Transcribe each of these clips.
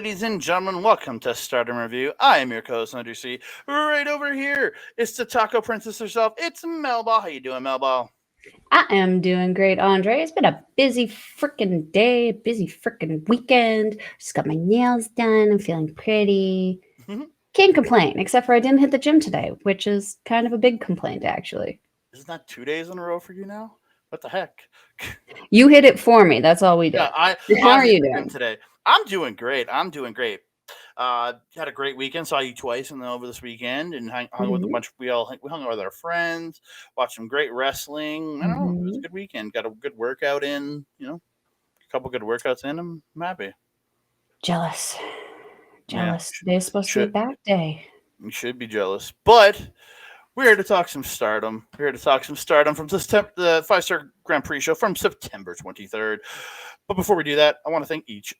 Ladies and gentlemen, welcome to Stardom Review. I am your co-host, Undersea. Right over here, it's the Taco Princess herself. It's Melball. How you doing, Melball? I am doing great, Andre. It's been a busy freaking day, busy freaking weekend. Just got my nails done. I'm feeling pretty. Can't complain, except for I didn't hit the gym today, which is kind of a big complaint, actually. Isn't that 2 days in a row for you now? What the heck? You hit it for me. That's all we did. Yeah, How I are hit you the gym doing? today. I'm doing great. Had a great weekend. Saw you twice and then over this weekend, and hung with a hmm bunch. We hung out with our friends, watched some great wrestling. I don't know. It was a hmm good weekend. Got a good workout in. A couple good workouts in. I'm happy. Jealous. Yeah, Jealous. Today's supposed to be should back day. you should be jealous, but we're here to talk some Stardom. We're here to talk some Stardom from the 5-Star Grand Prix show from September 23rd. But before we do that, we want to thank each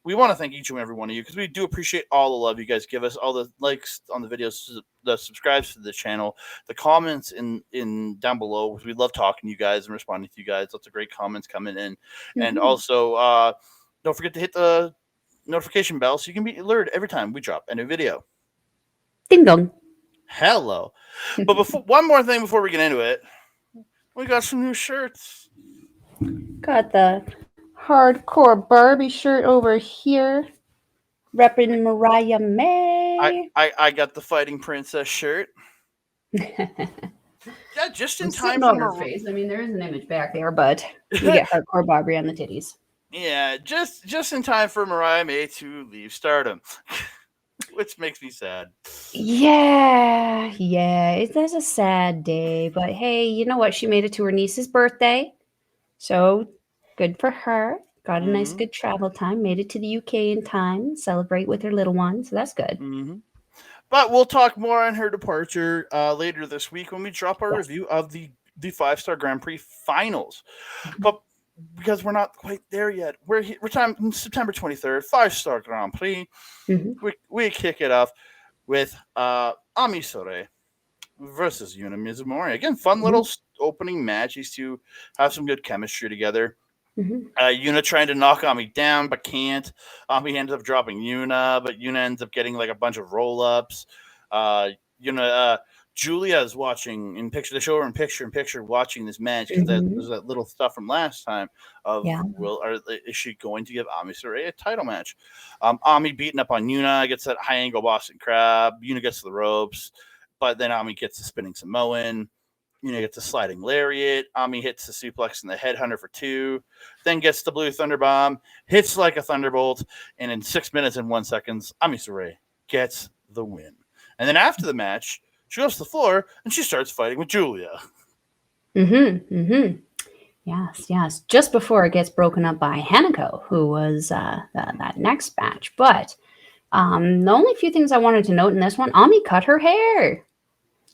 and every one of you because we do appreciate all the love you guys give us, all the likes on the videos, the subscribes to the channel, the comments in down below. We love talking to you guys and responding to you guys. Lots of great comments coming in. And hmm also, don't forget to hit the notification bell so you can be alerted every time we drop a new video. Ding dong. Hello. But one more thing before we get into it, we got some new shirts. Got the hardcore Barbie shirt over here, repping Mariah May. I got the Fighting Princess shirt. Yeah, just in I'm time sitting for on her face. I mean, there is an image back there, but we Mariah. get hardcore Barbie on the titties. Yeah, just in time for Mariah May to leave Stardom, which makes me sad. Yeah, that's a sad day, but hey, you know what? She made it to her niece's birthday, so good for her. Got a nice, Mm-hmm. good travel time. Made it to the UK in time. Celebrate with her little one, so that's good. Mm-hmm. But we'll talk more on her departure later this week when we drop our Yes. review of the 5-Star Grand Prix finals. But because we're not quite there yet, we're time September 23rd, 5-Star Grand Prix. hmm We kick it off with Ami Sohrei versus Yuna Mizumori. Again, fun hmm little opening match. These two have some good chemistry together. hmm Yuna trying to knock Ami down, but can't. Ami ends up dropping Yuna, but Yuna ends up getting like a bunch of roll ups. Yuna, Giulia is watching in picture. They show her in picture watching this match because hmm there's that little stuff from last time of Yeah. is she going to give Ami Sohrei a title match? Ami beating up on Yuna, gets that high angle Boston Crab. Yuna gets to the ropes, but then Ami gets the spinning Samoan. Gets a sliding lariat. Ami hits the suplex and the headhunter for 2. Then gets the blue thunder bomb, hits like a thunderbolt, and in 6 minutes and 1 seconds, Ami Sohrei gets the win. And then after the match, she goes to the floor and she starts fighting with Giulia. hmm Yes. Just before it gets broken up by Hanako, who was that next match. But the only few things I wanted to note in this one, Ami cut her hair.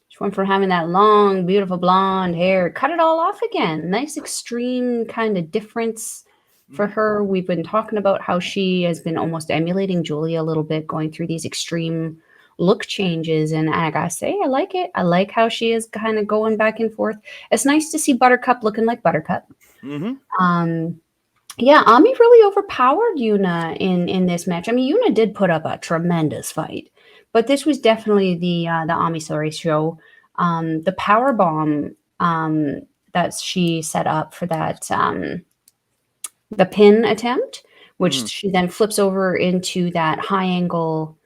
She went from having that long, beautiful blonde hair, cut it all off again. Nice extreme kind of difference for her. We've been talking about how she has been almost emulating Giulia a little bit, going through these extreme look changes. And I gotta say, I like it. I like how she is kind of going back and forth. It's nice to see Buttercup looking like Buttercup. Mm-hmm. Um, yeah, Ami really overpowered Yuna in this match. I mean, Yuna did put up a tremendous fight, but this was definitely the Ami Sohrei show. The power bomb that she set up for that the pin attempt, which Mm-hmm. she then flips over into that high angle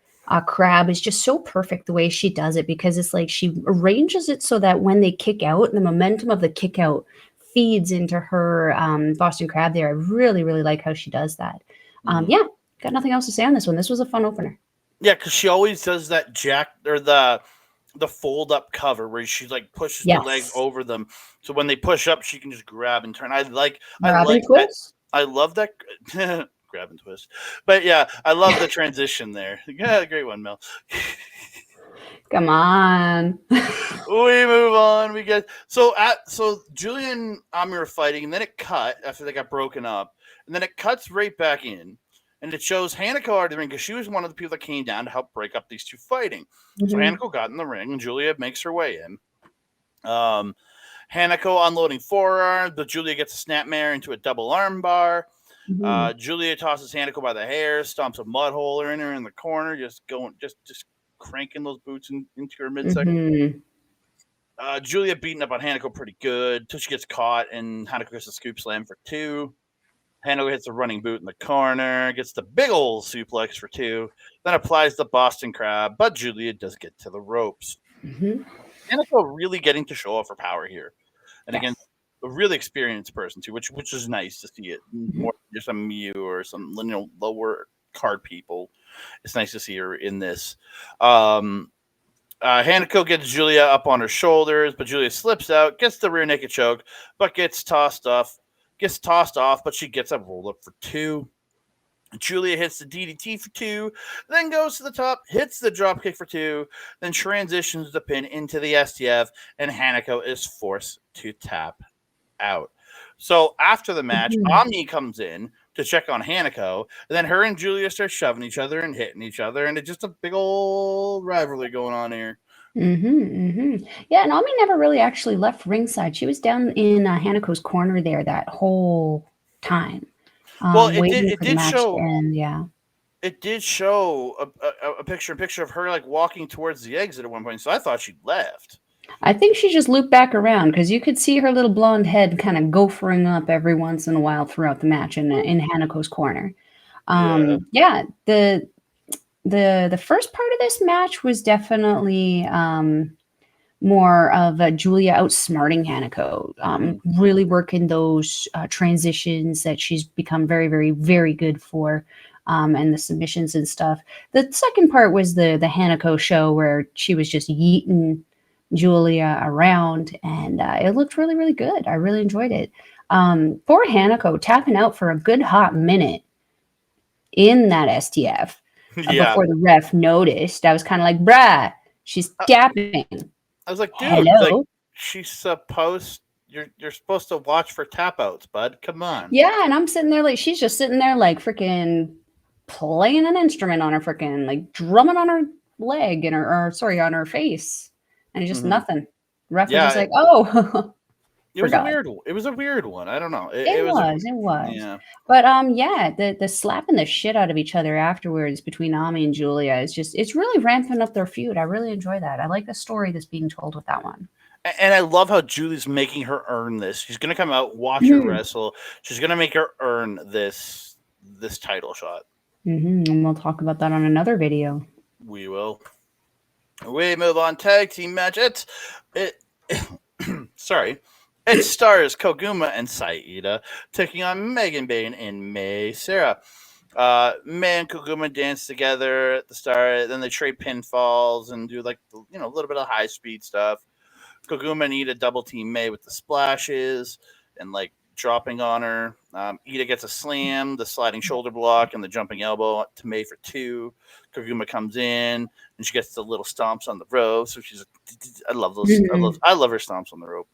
crab, is just so perfect the way she does it because it's like she arranges it so that when they kick out, the momentum of the kick out feeds into her Boston Crab there. I really, really like how she does that. Mm-hmm. Yeah, got nothing else to say on this one. This was a fun opener. Yeah, because she always does that jack or the fold up cover where she like pushes the legs Yes. over them, so when they push up, she can just grab and turn. I Grab like and that. twist. I love that grab and twist. But yeah, I love the transition there. Yeah, great one, Mel. Come on. We move on. We get so Julia and Ami are fighting, and then it cut after they got broken up, and then it cuts right back in, and it shows Hanako out of the ring because she was one of the people that came down to help break up these two fighting. So hmm Hanako got in the ring, and Julia makes her way in. Hanako unloading forearm, but Julia gets a snapmare into a double arm bar. Giulia tosses Hanako by the hair, stomps a mud hole in her in the corner, just cranking those boots into her midsection. Giulia beating up on Hanako pretty good till she gets caught, and Hanako gets a scoop slam for 2. Hanako hits a running boot in the corner, gets the big old suplex for 2, then applies the Boston Crab, but Giulia does get to the ropes. Hanako really getting to show off her power here. And again, a really experienced person too, which is nice to see it more than just a Mayu or some lower card people. It's nice to see her in this. Hanako gets Giulia up on her shoulders, but Giulia slips out, gets the rear naked choke, but gets tossed off, but she gets a roll up for 2. Giulia hits the DDT for 2, then goes to the top, hits the dropkick for 2, then transitions the pin into the STF, and Hanako is forced to tap out. So after the match, Ami comes in to check on Hanako, and then her and Giulia start shoving each other and hitting each other, and it's just a big old rivalry going on here. Yeah, and Ami never really actually left ringside. She was down in Hanako's corner there that whole time. Well, it did show. Yeah. It did show a picture of her like walking towards the exit at one point, so I thought she'd left. I think she just looped back around because you could see her little blonde head kind of gophering up every once in a while throughout the match in Hanako's corner. Yeah, the first part of this match was definitely more of Giulia outsmarting Hanako, really working those transitions that she's become very, very, very good for, and the submissions and stuff. The second part was the Hanako show where she was just yeeting Giulia around, and it looked really, really good. I really enjoyed it. Poor Hanako tapping out for a good hot minute in that STF before the ref noticed. I was kind of like, bruh, she's tapping. I was like, dude, like, she's supposed you're supposed to watch for tap outs, bud. Come on. Yeah, and I'm sitting there like she's just sitting there like freaking playing an instrument on her freaking like drumming on her leg and on her face. And just nothing. Ref was just like, oh. It was a weird one. It was a weird one. I don't know. It was. Yeah. But the slapping the shit out of each other afterwards between Ami and Giulia it's really ramping up their feud. I really enjoy that. I like the story that's being told with that one. And I love how Giulia's making her earn this. She's gonna come out, watch her wrestle. She's gonna make her earn this title shot. And we'll talk about that on another video. We will. We move on. Tag team match. Sorry. It stars Koguma and Iida taking on Megan Bayne and Seira. May and Koguma dance together at the start. Then they trade pinfalls and do like a little bit of high speed stuff. Koguma and Iida double team May with the splashes and like dropping on her. Iida gets a slam, the sliding shoulder block, and the jumping elbow to May for 2. Koguma comes in and she gets the little stomps on the rope. So I love those. I love her stomps on the rope.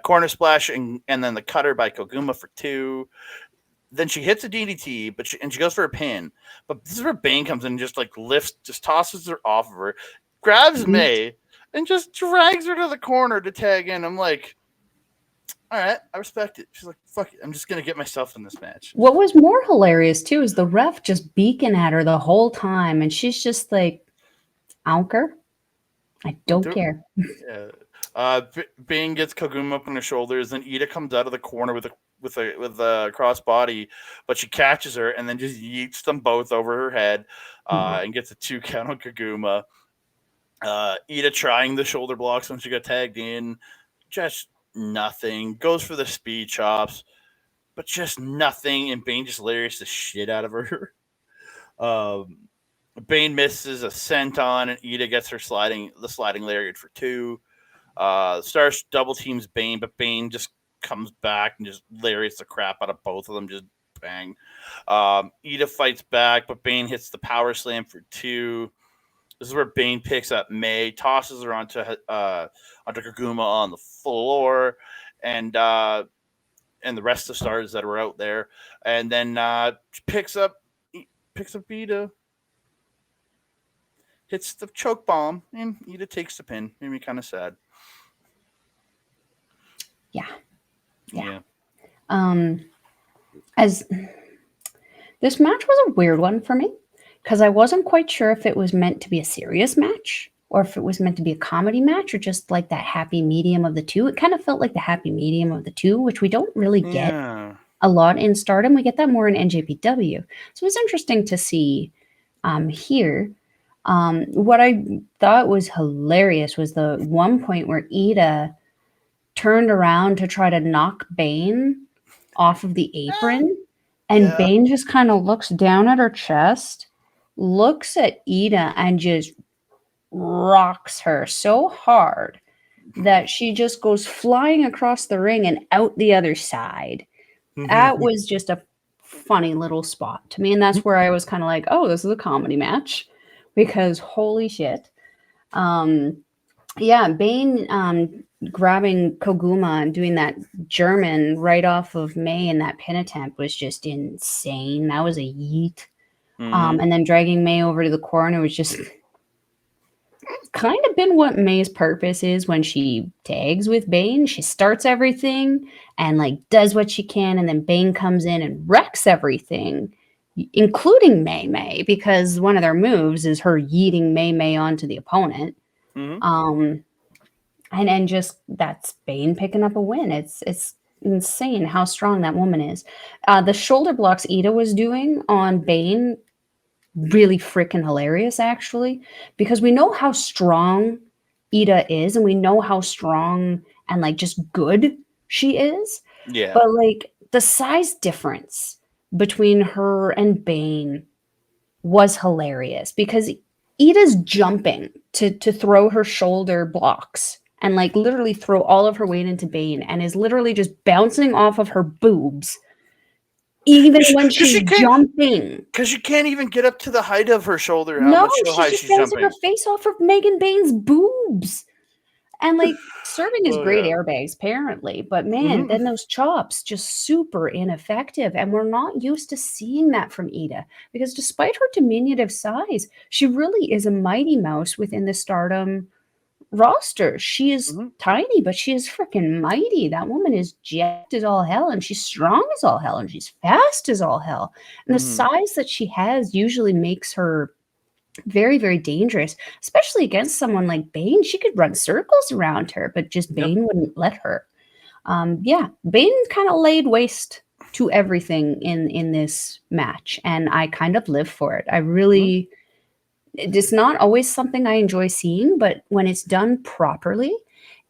Corner splash and then the cutter by Koguma for 2. Then she hits a DDT, and she goes for a pin. But this is where Bayne comes in and just like tosses her off of her, grabs May, and just drags her to the corner to tag in. I'm like, all right, I respect it. She's like, fuck it, I'm just gonna get myself in this match. What was more hilarious too is the ref just beaking at her the whole time, and she's just like, I don't care. I don't care. Yeah. Bayne gets Koguma up on her shoulders, then Iida comes out of the corner with a cross body, but she catches her and then just yeets them both over her head, and gets a 2 count on Koguma. Iida trying the shoulder blocks when she got tagged in, just nothing. Goes for the speed chops, but just nothing. And Bayne just lariats the shit out of her. Bayne misses a senton, and Iida gets her sliding lariat for 2. Stars double teams Bayne, but Bayne just comes back and just lariats the crap out of both of them. Just bang. Iida fights back, but Bayne hits the power slam for 2. This is where Bayne picks up May, tosses her onto Koguma on the floor, and the rest of the stars that were out there, and then picks up Iida, hits the choke bomb, and Iida takes the pin. Made me kind of sad. Yeah. as this match was a weird one for me because I wasn't quite sure if it was meant to be a serious match or if it was meant to be a comedy match or just like that happy medium of the two. It kind of felt like the happy medium of the two, which we don't really get Yeah. a lot in Stardom. We get that more in NJPW. So it's interesting to see here. What I thought was hilarious was the one point where Iida turned around to try to knock Bayne off of the apron, and Yeah. Bayne just kind of looks down at her chest, looks at Iida, and just rocks her so hard that she just goes flying across the ring and out the other side. That was just a funny little spot to me, and that's where I was kind of like, oh, this is a comedy match, because holy shit. Yeah, Bayne grabbing Koguma and doing that German right off of May in that pin attempt was just insane. That was a yeet. And then dragging May over to the corner was just kind of been what May's purpose is when she tags with Bayne. She starts everything and like does what she can, and then Bayne comes in and wrecks everything, including May, because one of their moves is her yeeting May onto the opponent. And just that's Bayne picking up a win. It's insane how strong that woman is. The shoulder blocks Iida was doing on Bayne, really freaking hilarious, actually, because we know how strong Iida is, and we know how strong and like just good she is. Yeah. But like the size difference between her and Bayne was hilarious because Ida's jumping to throw her shoulder blocks and like literally throw all of her weight into Bayne and is literally just bouncing off of her boobs even when she's jumping. Because she can't even get up to the height of her shoulder. No, she's just bouncing her face off of Megan Bayne's boobs. And like serving is great airbags, apparently, but man, then those chops just super ineffective, and we're not used to seeing that from Iida because despite her diminutive size, she really is a mighty mouse within the Stardom roster. She is tiny, but she is freaking mighty. That woman is jacked as all hell, and she's strong as all hell, and she's fast as all hell. And the size that she has usually makes her very, very dangerous, especially against someone like Bayne. She could run circles around her, but just Bayne wouldn't let her. Yeah, Bayne kind of laid waste to everything in this match, and I kind of live for it. I really, it's not always something I enjoy seeing, but when it's done properly,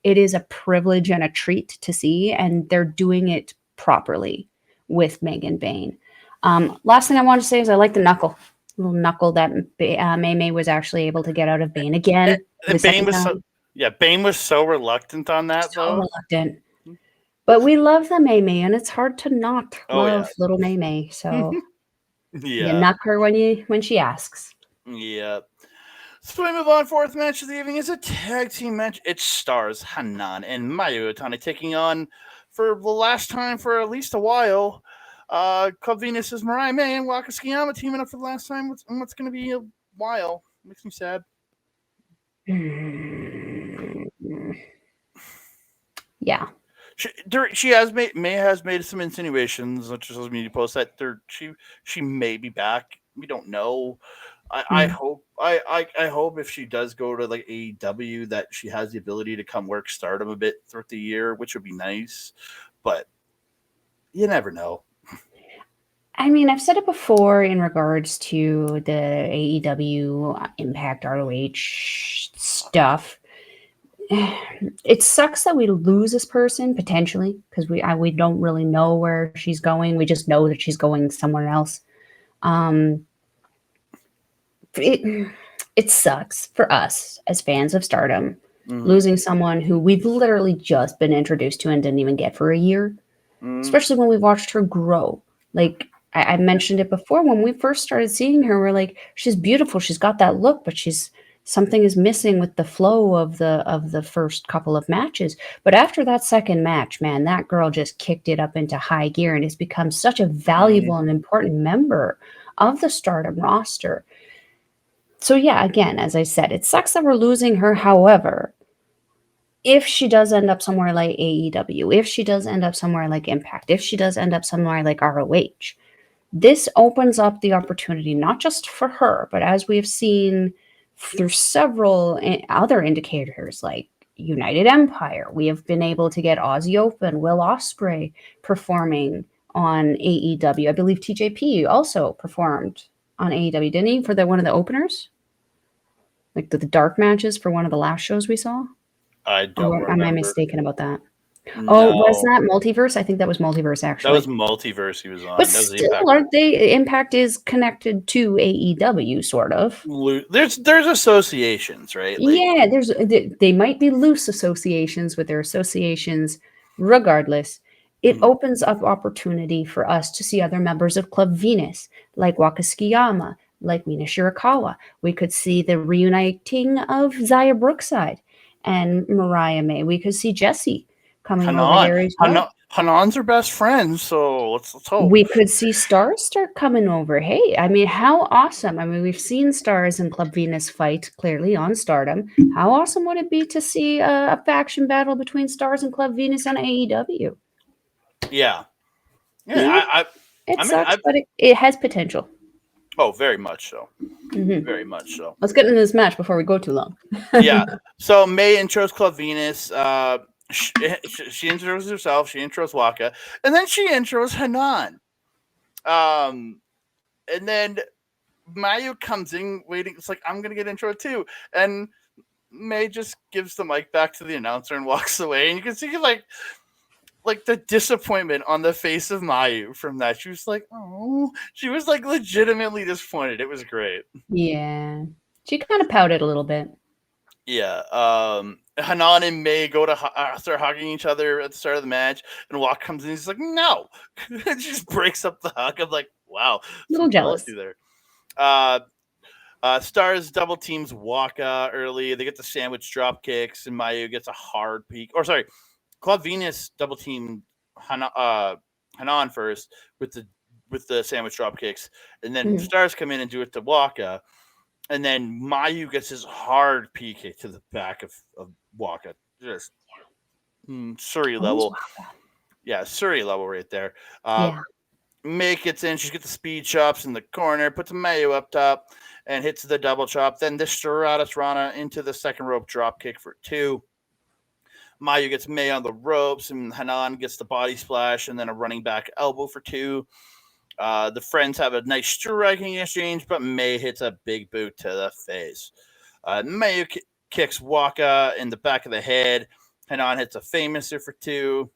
it is a privilege and a treat to see, and they're doing it properly with Megan Bayne. Last thing I want to say is I like the knuckle. Little knuckle that May was actually able to get out of Bayne again. And Bayne was so reluctant on that, reluctant. But we love the May, and it's hard to not love little May. So you knock her when she asks. Yeah. So we move on. Fourth match of the evening is a tag team match. It stars Hanan and Mayu Iwatani taking on, for the last time for at least a while, Club Venus's Mariah May and Waka Tsukiyama teaming up for the last time. What's going to be a while. Makes me sad. Yeah. She has made May has made some insinuations on social media posts that she may be back. We don't know. I hope if she does go to like AEW that she has the ability to come work Stardom a bit throughout the year, which would be nice. But you never know. I mean, I've said it before in regards to the AEW Impact ROH stuff. It sucks that we lose this person potentially because we don't really know where she's going. We just know that she's going somewhere else. It sucks for us as fans of Stardom losing someone who we've literally just been introduced to and didn't even get for a year, especially when we watched her grow. Like I mentioned it before, when we first started seeing her, we're like, she's beautiful, she's got that look, but something is missing with the flow of the first couple of matches. But after that second match, man, that girl just kicked it up into high gear and has become such a valuable and important member of the Stardom roster. So yeah, again, as I said, it sucks that we're losing her. However, if she does end up somewhere like AEW, if she does end up somewhere like Impact, if she does end up somewhere like ROH, this opens up the opportunity not just for her, but as we've seen through several other indicators like United Empire, we have been able to get Aussie Open, Will Ospreay performing on AEW. I believe TJP also performed on AEW, didn't he, for one of the openers? Like the dark matches for one of the last shows we saw? I don't remember. Am I mistaken about that? No. Oh, was that Multiverse? I think that was Multiverse, actually. That was Multiverse he was on. But still, aren't they? Impact is connected to AEW, sort of. There's associations, right? Like, yeah, they might be loose associations, but they're associations regardless. It opens up opportunity for us to see other members of Club Venus, like Waka Tsukiyama, like Mina Shirakawa. We could see the reuniting of Zaya Brookside and Mariah May. We could see Jessie coming over here as well. Hanan's her best friend, so let's hope. We could see Stars start coming over. Hey, I mean, how awesome. I mean, we've seen Stars and Club Venus fight clearly on Stardom. How awesome would it be to see a faction battle between Stars and Club Venus on AEW? Yeah. It sucks, but it has potential. Oh, very much so. Very much so. Let's get into this match before we go too long. Yeah. So May intros Club Venus. She intros herself. She intros Waka, and then she intros Hanan. And then Mayu comes in, waiting. It's like, I'm gonna get intro too, and May just gives the mic back to the announcer and walks away. And you can see like the disappointment on the face of Mayu from that. She was like, oh, she was like legitimately disappointed. It was great. Yeah. She kind of pouted a little bit. Yeah. Hanan and May go to start hugging each other at the start of the match, and Waka comes in. He's like, no. She just breaks up the hug. I'm like, wow. A little jealous there. Stars double teams Waka early. They get the sandwich drop kicks, and Mayu gets a hard peek. Or sorry, Club Venus double team Hanan first with the sandwich drop kicks, and then Stars come in and do it to Waka, and then Mayu gets his hard PK to the back of Waka, just Syuri level. Yeah, Syuri level right there. May gets in, she gets the speed chops in the corner, puts Mayu up top, and hits the double chop. Then the Stratus Rana into the second rope drop kick for 2. Mayu gets May on the ropes, and Hanan gets the body splash, and then a running back elbow for 2. The friends have a nice striking exchange, but May hits a big boot to the face. Mayu kicks Waka in the back of the head. Hanan hits a famouser for 2.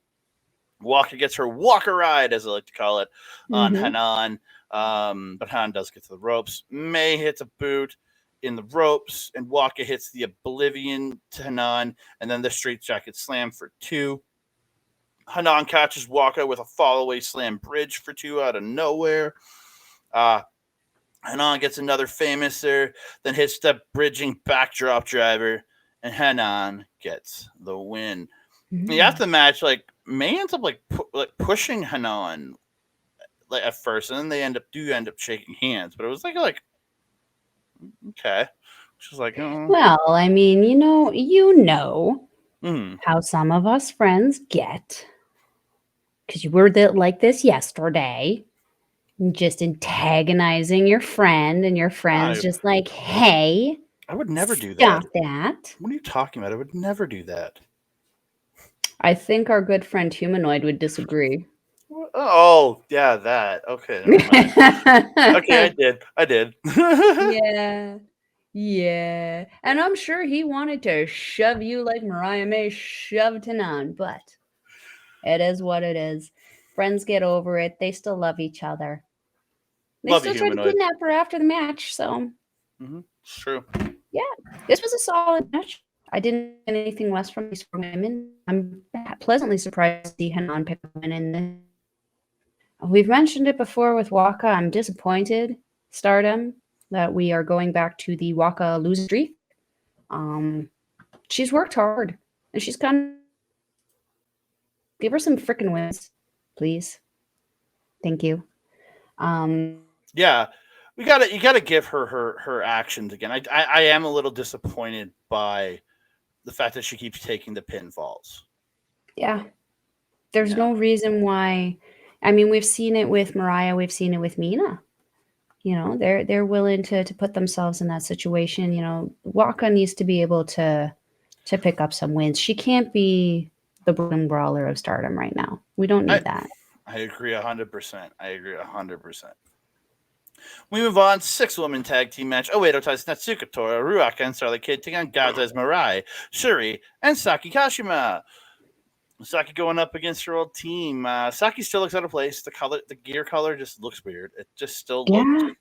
Waka gets her Waka ride, as I like to call it, on Hanan. But Hanan does get to the ropes. May hits a boot in the ropes, and Waka hits the Oblivion to Hanan, and then the straight jacket slam for 2. Hanan catches Waka with a fall-away slam bridge for 2 out of nowhere. Hanan gets another famouser, then hits the bridging backdrop driver, and Hanan gets the win. After the match, like May ends up like pushing Hanan like at first, and then they end up shaking hands. But it was like okay, she's like, oh. Well, I mean, you know how some of us friends get, because you were like this yesterday, just antagonizing your friend, and your friend's just like, hey, I would never do that. Stop that. What are you talking about? I would never do that. I think our good friend Humanoid would disagree. Oh, yeah, that. Okay. Okay, I did. Yeah. And I'm sure he wanted to shove you like Mariah May shoved Hanan, but it is what it is. Friends get over it. They still love each other. They still tried to kidnap her after the match, so. It's true. Yeah, this was a solid match. I didn't get anything less from these 4 women. I'm pleasantly surprised to see Hanan pick up a win in this. We've mentioned it before with Waka. I'm disappointed, Stardom, that we are going back to the Waka losing streak. She's worked hard, and she's kind of give her some freaking wins, please. Thank you. Yeah, you gotta give her actions again. I am a little disappointed by the fact that she keeps taking the pinfalls. Yeah. There's no reason why. I mean, we've seen it with Mariah. We've seen it with Mina. You know, they're willing to put themselves in that situation. You know, Waka needs to be able to pick up some wins. She can't be the Brooklyn Brawler of Stardom right now. We don't need that. I agree 100%. I agree 100%. We move on. 6-woman tag team match. Oedo ties Natsuko, Tora, Ruaka, and Starlight Kid taking on God's Mirai, Syuri, and Saki Kashima. Saki going up against her old team. Saki still looks out of place. The gear color just looks weird. It just still looks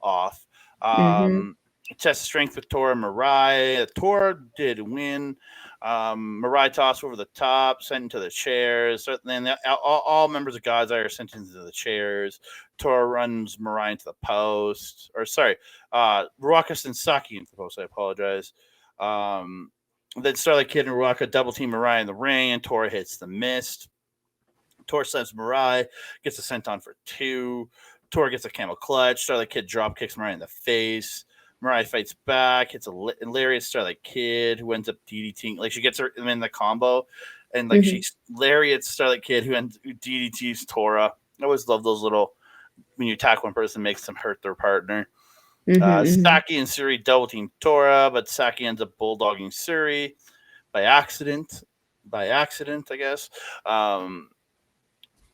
off. Mm-hmm. Test of strength with Tora and Mirai. Tora did win. Mirai tossed over the top, sent into the chairs. So then all members of God's Eye are sent into the chairs. Tora runs Mirai into the post. Or sorry, Ruaka sends Saki into the post. I apologize. Then Starlight Kid and Ruaka double team Mirai in the ring, and Tora hits the mist. Tora slams Mirai, gets a senton for 2. Tora gets a camel clutch. Starlight Kid drop kicks Mirai in the face. Mirai fights back, hits a lariat Starlight Kid, who ends up DDTing. Like, she gets her in the combo, and like she lariats Starlight Kid, who DDTs Tora. I always love those little, when you attack one person, makes them hurt their partner. Saki and Syuri double team Tora, but Saki ends up bulldogging Syuri by accident. I guess.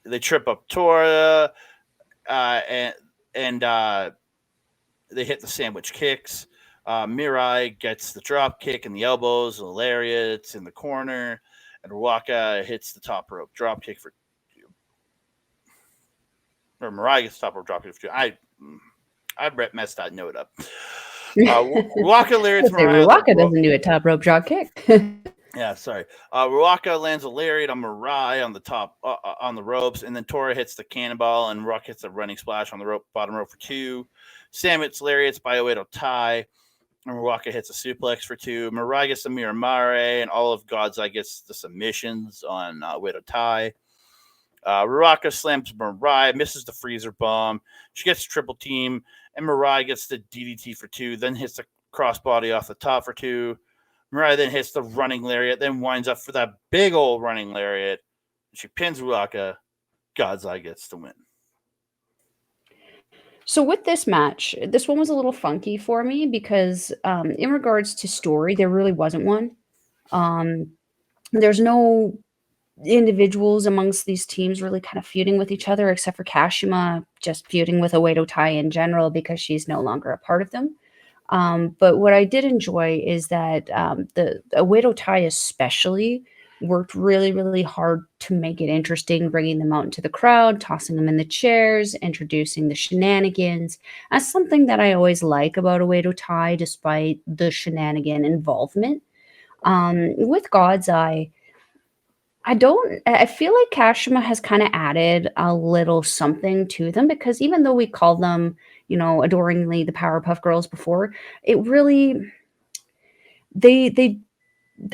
They trip up Tora, and they hit the sandwich kicks. Mirai gets the drop kick and the elbows, the lariats in the corner, and Ruaka hits the top rope drop kick for 2. Or Mirai gets the top rope drop kick for 2. I messed that note up. Ruaka lariats Mirai. Ruaka doesn't do a top rope drop kick. Yeah, sorry. Ruaka lands a lariat on Mirai on the top on the ropes, and then Tora hits the cannonball, and Ruaka hits a running splash on the bottom rope for 2. Sam hits lariats by Oedo tie, and Ruaka hits a suplex for 2. Mirai gets the Miramare, and all of God's Eye gets the submissions on Oedo tie. Ruaka slams Mirai, misses the freezer bomb. She gets triple team, and Mirai gets the DDT for 2, then hits the crossbody off the top for 2. Mariah then hits the running lariat, then winds up for that big old running lariat. She pins Ruaka. God's Eye gets the win. So with this match, this one was a little funky for me because in regards to story, there really wasn't one. There's no individuals amongst these teams really kind of feuding with each other, except for Kashima just feuding with Oedo Tai in general because she's no longer a part of them. But what I did enjoy is that the Oedo Tai especially worked really, really hard to make it interesting, bringing them out into the crowd, tossing them in the chairs, introducing the shenanigans. That's something that I always like about Oedo Tai, despite the shenanigan involvement. With God's Eye, I feel like Kashima has kind of added a little something to them, because even though we called them, you know, adoringly the Powerpuff Girls before, it really, they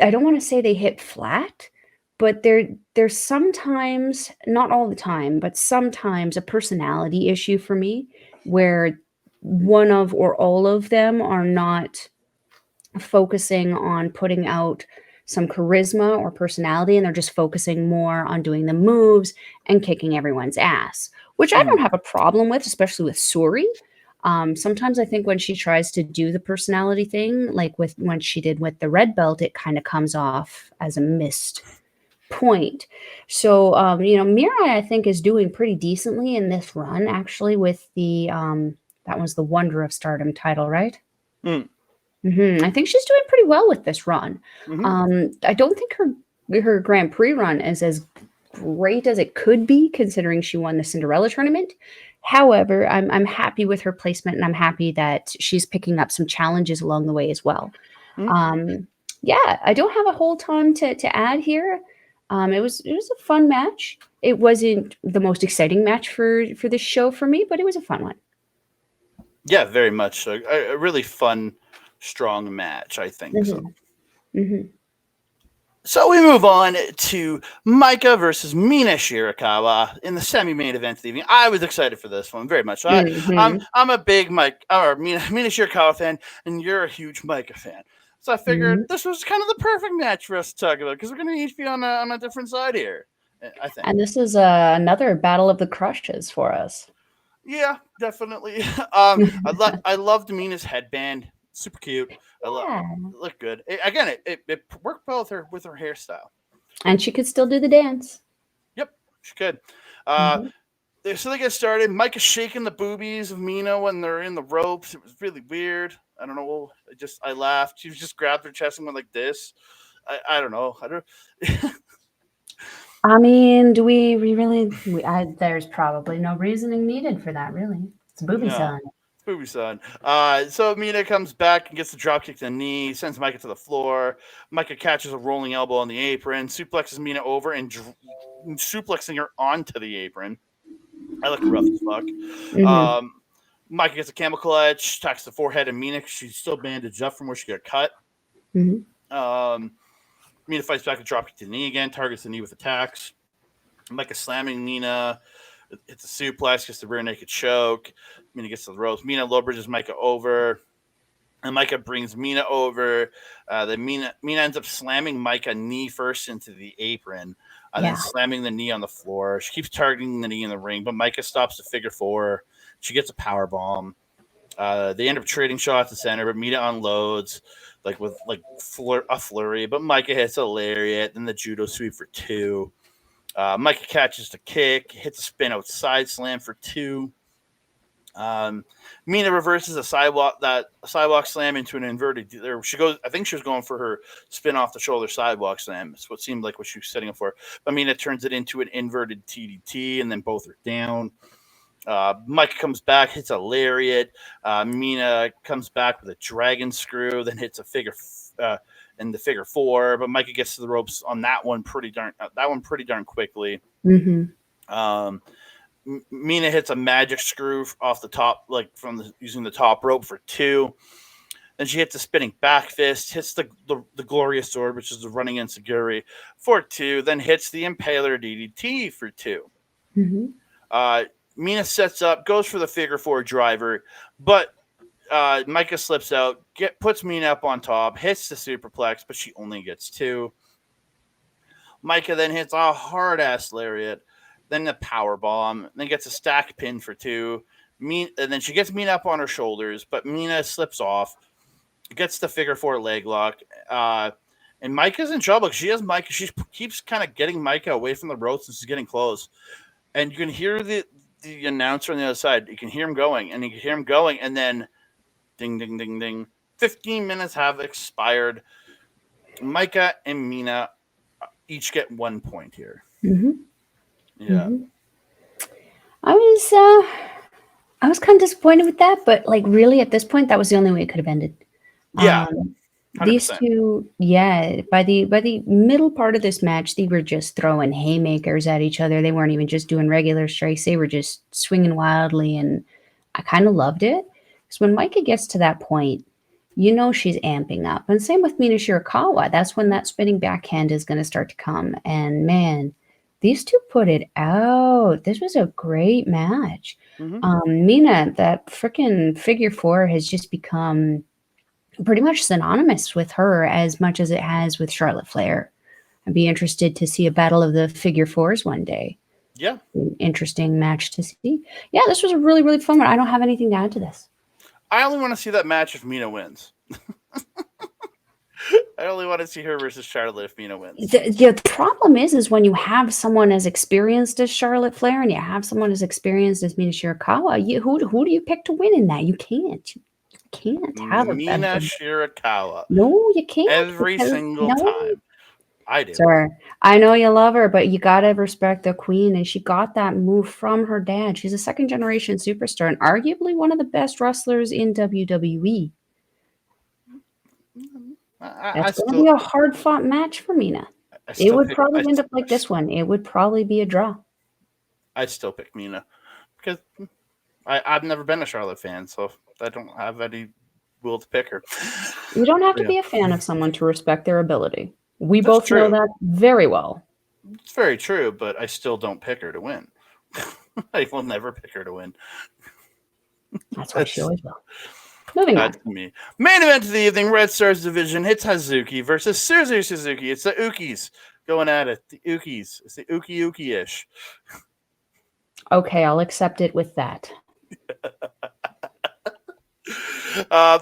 I don't want to say they hit flat, but there's sometimes, not all the time, but sometimes a personality issue for me where one of or all of them are not focusing on putting out some charisma or personality, and they're just focusing more on doing the moves and kicking everyone's ass, which I don't have a problem with, especially with Syuri. Sometimes I think when she tries to do the personality thing, like with when she did with the red belt, it kind of comes off as a missed point. So, Mirai, I think, is doing pretty decently in this run, actually, with the, that was the Wonder of Stardom title, right? I think she's doing pretty well with this run. I don't think her Grand Prix run is as great as it could be, considering she won the Cinderella tournament. However, I'm happy with her placement, and I'm happy that she's picking up some challenges along the way as well. Yeah, I don't have a whole ton to add here. It was a fun match. It wasn't the most exciting match for this show for me, but it was a fun one. Yeah, very much so. A really fun, strong match, I think. So we move on to Maika versus Mina Shirakawa in the semi-main event of the evening. I was excited for this one very much. So I'm a big Mina Shirakawa fan, and you're a huge Maika fan. So I figured this was kind of the perfect match for us to talk about because we're going to each be on a different side here, I think. And this is another battle of the crushes for us. Yeah, definitely. I loved Mina's headband. Super cute. It looked good. It worked well with her hairstyle. And she could still do the dance. Yep, she could. So they get started. Mike is shaking the boobies of Mina when they're in the ropes. It was really weird. I don't know. I laughed. She just grabbed her chest and went like this. I don't know. I mean, do we really? There's probably no reasoning needed for that, really. It's booby son. Booby son. So Mina comes back and gets the dropkick to the knee, sends Maika to the floor. Maika catches a rolling elbow on the apron, suplexes Mina over, and suplexing her onto the apron. I look rough as fuck. Maika gets a camel clutch, attacks the forehead of Mina because she's still bandaged up from where she got cut. Mina fights back with dropkick to the knee again, targets the knee with attacks. Maika slamming Mina, hits a suplex, gets the rear naked choke. Mina gets to the ropes. Mina low bridges Maika over. And Maika brings Mina over. Then Mina ends up slamming Maika knee first into the apron. Then slamming the knee on the floor. She keeps targeting the knee in the ring, but Maika stops the figure four. She gets a power bomb. They end up trading shots at the center, but Mina unloads with a flurry. But Maika hits a lariat, then the judo sweep for 2. Maika catches the kick, hits a spin out side slam for 2. Mina reverses a sidewalk slam into an inverted. She goes. I think she was going for her spin off the shoulder sidewalk slam. It's what seemed like what she was setting up for. But Mina turns it into an inverted TDT, and then both are down. Maika comes back, hits a lariat. Mina comes back with a dragon screw, then hits a figure in the figure four. But Maika gets to the ropes on that one pretty darn quickly. Mina hits a magic screw off the top, using the top rope for 2. Then she hits a spinning back fist, hits the glorious sword, which is the running enziguri, for 2. Then hits the impaler DDT for 2. Mina sets up, goes for the figure 4 driver, but Maika slips out, puts Mina up on top, hits the superplex, but she only gets 2. Maika then hits a hard ass lariat, then the power bomb, then gets a stack pin for 2. And then she gets Mina up on her shoulders, but Mina slips off, gets the figure 4 leg lock, and Maika's in trouble. She keeps kind of getting Maika away from the ropes, and she's getting close. And you can hear the announcer on the other side. You can hear him going, and then ding, ding, ding, ding. 15 minutes have expired. Maika and Mina each get 1 point here. Yeah. I was kind of disappointed with that, but really at this point, that was the only way it could have ended. Yeah. These two, by the middle part of this match, they were just throwing haymakers at each other. They weren't even just doing regular strikes. They were just swinging wildly, and I kind of loved it. Because when Maika gets to that point, she's amping up. And same with Mina Shirakawa. That's when that spinning backhand is going to start to come. And man, these two put it out. This was a great match. Mina, that freaking figure 4 has just become pretty much synonymous with her as much as it has with Charlotte Flair. I'd be interested to see a battle of the figure 4s one day. Yeah. Interesting match to see. Yeah, this was a really, really fun one. I don't have anything to add to this. I only want to see that match if Mina wins. I only want to see her versus Charlotte if Mina wins. The problem is when you have someone as experienced as Charlotte Flair and you have someone as experienced as Mina Shirakawa, who do you pick to win in that? You can't. You can't have Mina Shirakawa. No, you can't. Every single time. I do. Sir, I know you love her, but you gotta respect the queen, and she got that move from her dad. She's a second-generation superstar and arguably one of the best wrestlers in WWE. That's going to be a hard-fought match for Mina. It would probably end up like this one. It would probably be a draw. I'd still pick Mina because I've never been a Charlotte fan, so I don't have any will to pick her. You don't have to be a fan of someone to respect their ability. We both know that very well. It's very true, but I still don't pick her to win. I will never pick her to win. That's why she always will. Moving on. That's me. Main event of the evening, Red Stars division hits Hazuki versus Suzuki. It's the Ukis going at it. The Ukis. It's the Uki-ish. Okay, I'll accept it with that.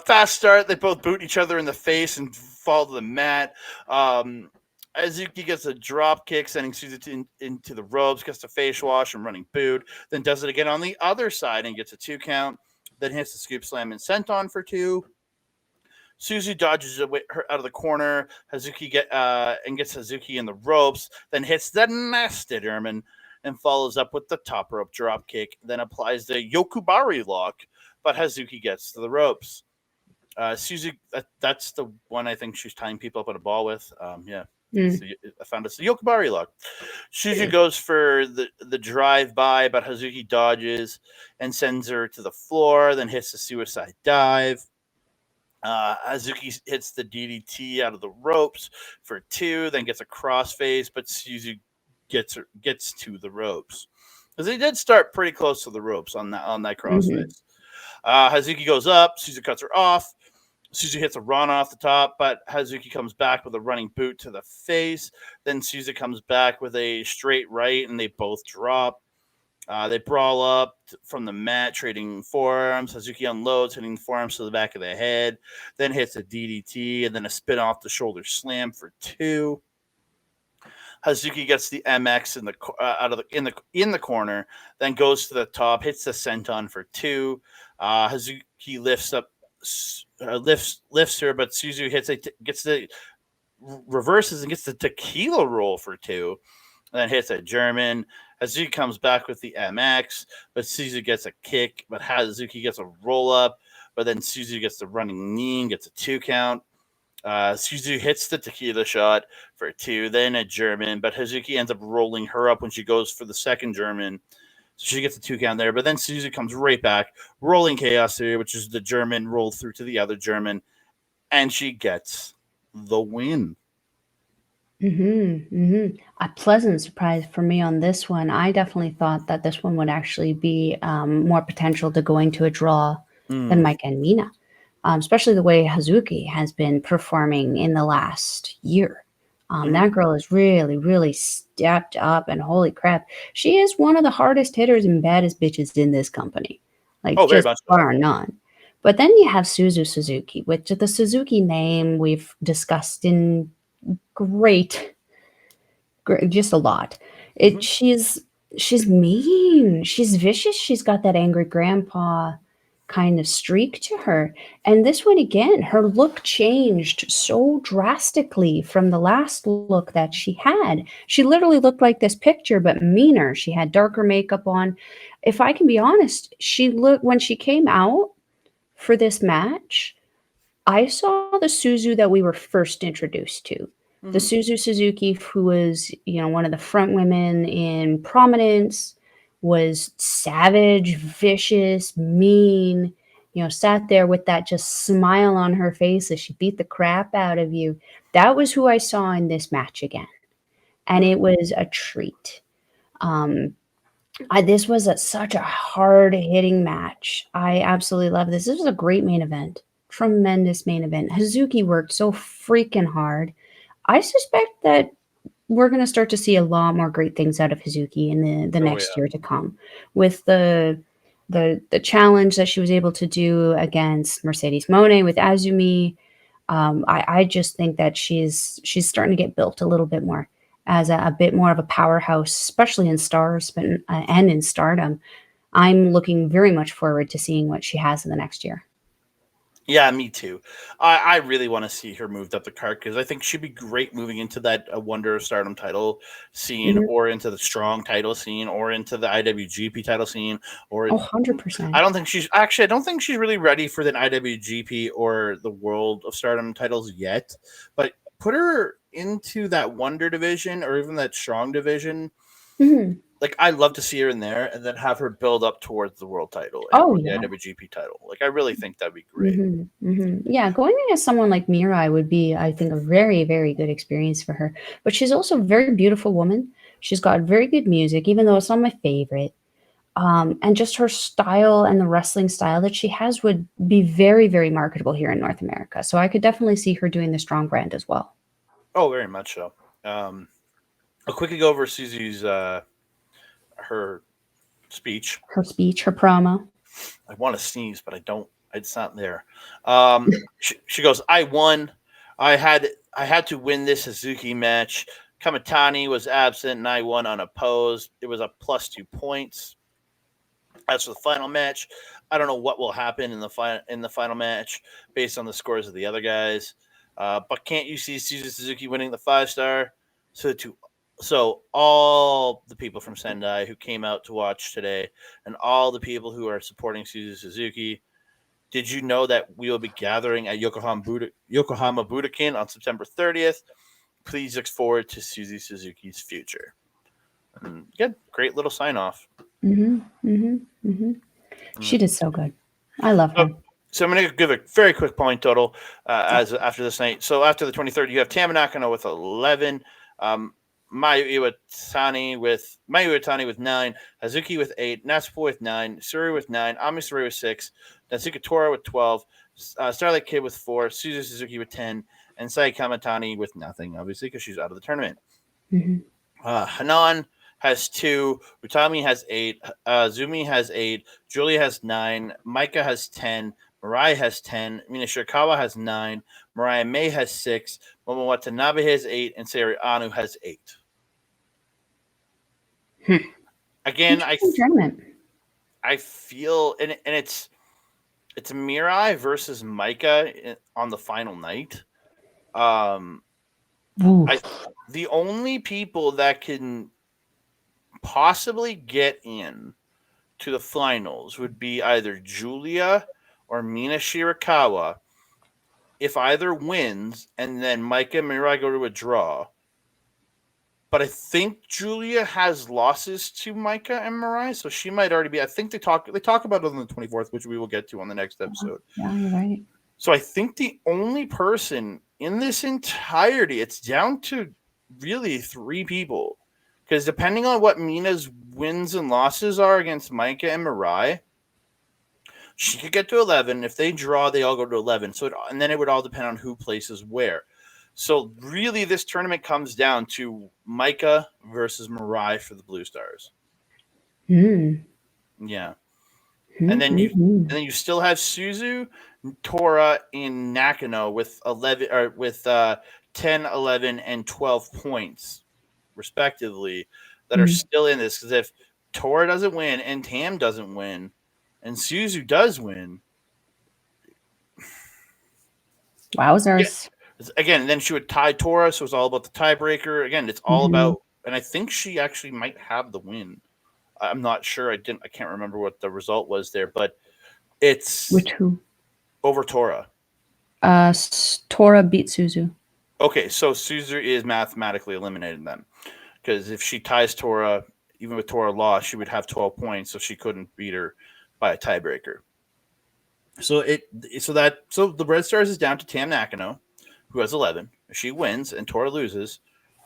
Fast start. They both boot each other in the face and fall to the mat. Hazuki gets a drop kick, sending Suzu into the ropes, gets a face wash and running boot, then does it again on the other side and gets a 2 count, then hits the scoop slam and senton for 2. Suzu dodges her out of the corner. Hazuki gets Hazuki in the ropes, then hits the nasty German and follows up with the top rope drop kick, then applies the Yokubari lock, but Hazuki gets to the ropes. Suzu, that's the one I think she's tying people up on a ball with. Yeah. So I found it's the Yokubari lock. Suzu goes for the drive by, but Hazuki dodges and sends her to the floor, then hits the suicide dive. Hazuki hits the DDT out of the ropes for 2, then gets a crossface, but Suzu gets to the ropes because they did start pretty close to the ropes on that crossface. Hazuki goes up, Suzu cuts her off. Suzu hits a run off the top, but Hazuki comes back with a running boot to the face. Then Suzu comes back with a straight right, and they both drop. They brawl up from the mat, trading forearms. Hazuki unloads, hitting the forearms to the back of the head, then hits a DDT, and then a spin off the shoulder slam for 2. Hazuki gets the MX in the corner, then goes to the top, hits the senton for 2. Hazuki lifts her, but Suzu reverses and gets the tequila roll for 2, and then hits a German. Hazuki comes back with the MX, but Suzu gets a kick, but Hazuki gets a roll up, but then Suzu gets the running knee and gets a 2 count. Suzu hits the tequila shot for 2, then a German, but Hazuki ends up rolling her up when she goes for the second German. So she gets a 2 count there, but then Suzu comes right back, rolling chaos here, which is the German rolled through to the other German, and she gets the win. A pleasant surprise for me on this one. I definitely thought that this one would actually be more potential to going to a draw than Maika and Mina. Especially the way Hazuki has been performing in the last year. That girl has really, really stepped up, and holy crap, she is one of the hardest hitters and baddest bitches in this company. Like, just bar none. But then you have Suzuki, which the Suzuki name we've discussed in great, just a lot. She's mean, she's vicious, she's got that angry grandpa kind of streak to her. And this one again, her look changed so drastically from the last look that she had. She literally looked like this picture, but meaner. She had darker makeup on. If I can be honest, when she came out for this match, I saw the Suzu that we were first introduced to. The Suzu Suzuki, who was, one of the front women in Prominence, was savage, vicious, mean, sat there with that just smile on her face as she beat the crap out of you. That was who I saw in this match again. And it was a treat. This was such a hard-hitting match. I absolutely love this. This was a great main event. Tremendous main event. Hazuki worked so freaking hard. I suspect that we're going to start to see a lot more great things out of Hazuki in the next year to come, with the challenge that she was able to do against Mercedes Moné with Azumi. I just think that she's starting to get built a little bit more as a bit more of a powerhouse, especially in Stars and in Stardom. I'm looking very much forward to seeing what she has in the next year. Yeah, me too. I really want to see her moved up the card because I think she'd be great moving into that Wonder of Stardom title scene, or into the Strong title scene, or into the IWGP title scene, or 100%. I don't think she's really ready for the IWGP or the World of Stardom titles yet. But put her into that Wonder division or even that Strong division. Like, I'd love to see her in there and then have her build up towards the world title or the IWGP title. Like, I really think that'd be great. Yeah, going against someone like Mirai would be, I think, a very, very good experience for her. But she's also a very beautiful woman. She's got very good music, even though it's not my favorite. And just her style and the wrestling style that she has would be very, very marketable here in North America. So I could definitely see her doing the strong brand as well. Oh, very much so. I'll quickly go over Suzu's her speech. Her speech, her promo. I want to sneeze, but I don't. It's not there. She goes, "I won. I had to win this Suzuki match. Kamitani was absent, and I won unopposed. It was a +2 points. As for the final match, I don't know what will happen in the final match based on the scores of the other guys. But can't you see Suzu Suzuki winning the 5-star? So all the people from Sendai who came out to watch today, and all the people who are supporting Suzu Suzuki, did you know that we will be gathering at Yokohama Budokan on September 30th? Please look forward to Suzu Suzuki's future." And good, great little sign off. She did so good. I love her. So I'm going to give a very quick point total as after this night. So after the 23rd, you have Tamanakano with 11, Mayu Iwatani with 9, Hazuki with 8, Natsuko with 9, Syuri with 9, Amisuri with 6, Natsuko Tora with 12, Starlight Kid with 4, Suzu Suzuki with 10, and Sai Kamitani with nothing, obviously, because she's out of the tournament. Hanan has 2, Utami has 8, Zumi has 8, Giulia has 9, Maika has 10, Mirai has 10, Mina Shirakawa has 9, Mariah May has 6, Momo Watanabe has 8, and Seira Anu has 8. Again, I feel, and it's Mirai versus Maika on the final night. The only people that can possibly get in to the finals would be either Giulia or Mina Shirakawa. If either wins, and then Maika and Mirai go to a draw. But I think Giulia has losses to Maika and Mirai, so she might already be. I think they talk about it on the 24th, which we will get to on the next episode. Yeah, you're right. So I think the only person in this entirety, it's down to really 3 people. Because depending on what Mina's wins and losses are against Maika and Mirai, she could get to 11. If they draw, they all go to 11. And then it would all depend on who places where. So really, this tournament comes down to Maika versus Mirai for the Blue Stars. Yeah. And then you still have Suzu, Tora, and Nakano with 10, 11, and 12 points, respectively, that are still in this. Because if Tora doesn't win and Tam doesn't win, and Suzu does win, wowzers. Again, then she would tie Tora, so it's all about the tiebreaker. Again, it's all about, and I think she actually might have the win. I'm not sure. I can't remember what the result was there, but it's which who over Tora. Tora beat Suzu. Okay, so Suzu is mathematically eliminated then, because if she ties Tora, even with Tora lost, she would have 12 points, so she couldn't beat her by a tiebreaker. So the Red Stars is down to Tam Nakano, who has 11. If she wins and Tora loses,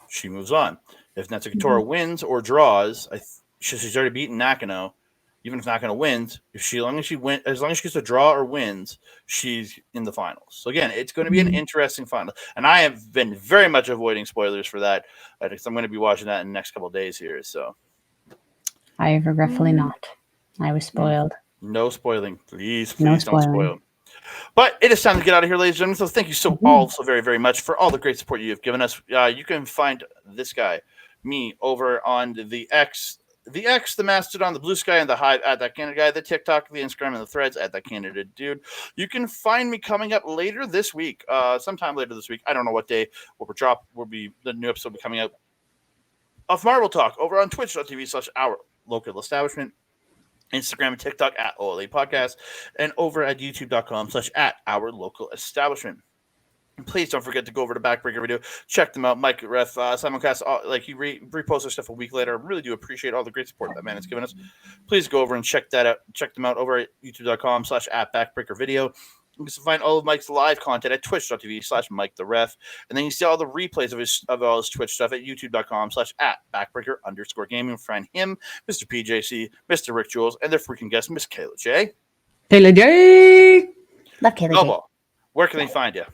she moves on. If Natsuko Tora wins or draws, she's already beaten Nakano. Even if Nakano wins, as long as she gets a draw or wins, she's in the finals. So again, it's going to be an interesting final. And I have been very much avoiding spoilers for that, because I'm going to be watching that in the next couple of days here. So I regretfully not. I was spoiled. No spoiling. Please No don't spoiling. spoil. But it is time to get out of here, ladies and gentlemen. So thank you all so very, very much for all the great support you have given us. You can find this guy, me, over on the X, the Mastodon, the Blue Sky, and the Hive at That Candid Guy, the TikTok, the Instagram, and the Threads at That Candid Dude. You can find me coming up later this week, sometime later this week. I don't know what day the new episode will be coming out of Marvel Talk over on twitch.tv/OurLocalEstablishment. Instagram and TikTok at OLA Podcast, and over at youtube.com/@OurLocalEstablishment. And please don't forget to go over to Backbreaker Video. Check them out. Mike Ref, Simoncast, he reposts their stuff a week later. I really do appreciate all the great support that man has given us. Please go over and check that out. Check them out over at youtube.com/@Backbreaker Video. You can find all of Mike's live content at twitch.tv/MikeTheRef. And then you see all the replays of all his Twitch stuff at youtube.com/@backbreaker_gaming. Find him, Mr. PJC, Mr. Rick Jules, and their freaking guest, Miss Kayla J. Kayla J. Love Kayla J. Melball, where can they find you?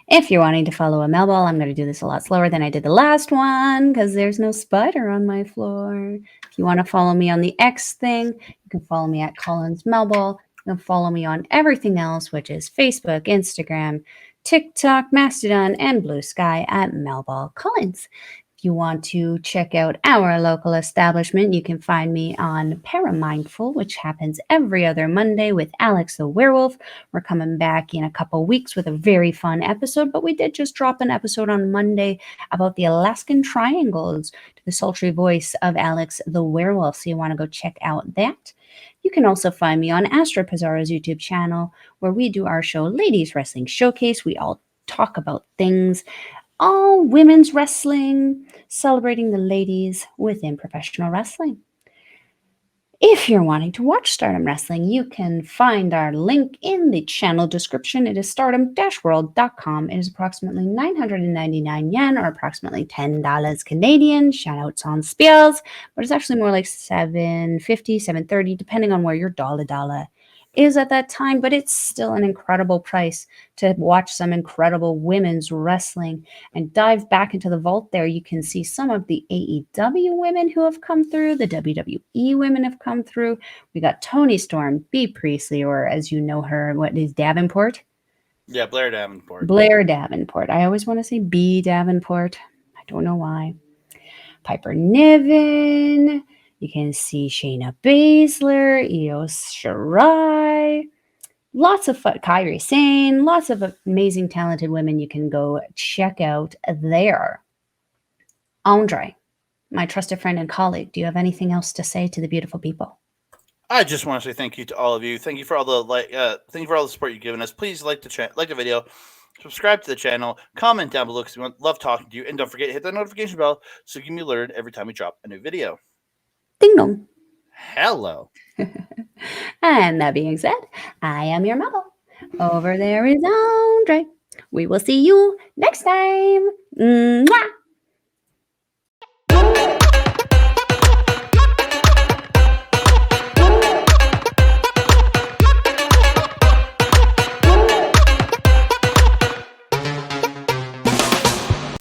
If you're wanting to follow a Melball, I'm going to do this a lot slower than I did the last one because there's no spider on my floor. If you want to follow me on the X thing, you can follow me at Collins Melball. You can follow me on everything else, which is Facebook, Instagram, TikTok, Mastodon, and Blue Sky at Melball Collins. If you want to check out our local establishment, you can find me on Paramindful, which happens every other Monday with Alex the Werewolf. We're coming back in a couple weeks with a very fun episode, but we did just drop an episode on Monday about the Alaskan Triangles to the sultry voice of Alex the Werewolf, so you want to go check out that. You can also find me on Astro Pizarro's YouTube channel, where we do our show Ladies Wrestling Showcase. We all talk about things, all women's wrestling, celebrating the ladies within professional wrestling. If you're wanting to watch Stardom Wrestling, you can find our link in the channel description. It is stardom-world.com. It is approximately 999 yen, or approximately $10 Canadian. Shoutouts on spells, but it's actually more like $7.50, $7.30, depending on where your dollar is at that time. But it's still an incredible price to watch some incredible women's wrestling and dive back into the vault. There you can see some of the AEW women who have come through, the WWE women have come through. We got Toni Storm, Bea Priestley, or as you know her, what is Davenport? Yeah, Blair Davenport. Blair Davenport. I always want to say B Davenport. I don't know why. Piper Niven. You can see Shayna Baszler, Io Shirai. Lots of fun. Kairi Sane. Lots of amazing, talented women you can go check out there. Andre, my trusted friend and colleague, do you have anything else to say to the beautiful people? I just want to say thank you to all of you. Thank you for all the thank you for all the support you've given us. Please like the video, subscribe to the channel, comment down below because we love talking to you, and don't forget to hit the notification bell so you can be alerted every time we drop a new video. Ding dong. Hello. And that being said, I am your Melball. Over there is Andre. We will see you next time. Mwah!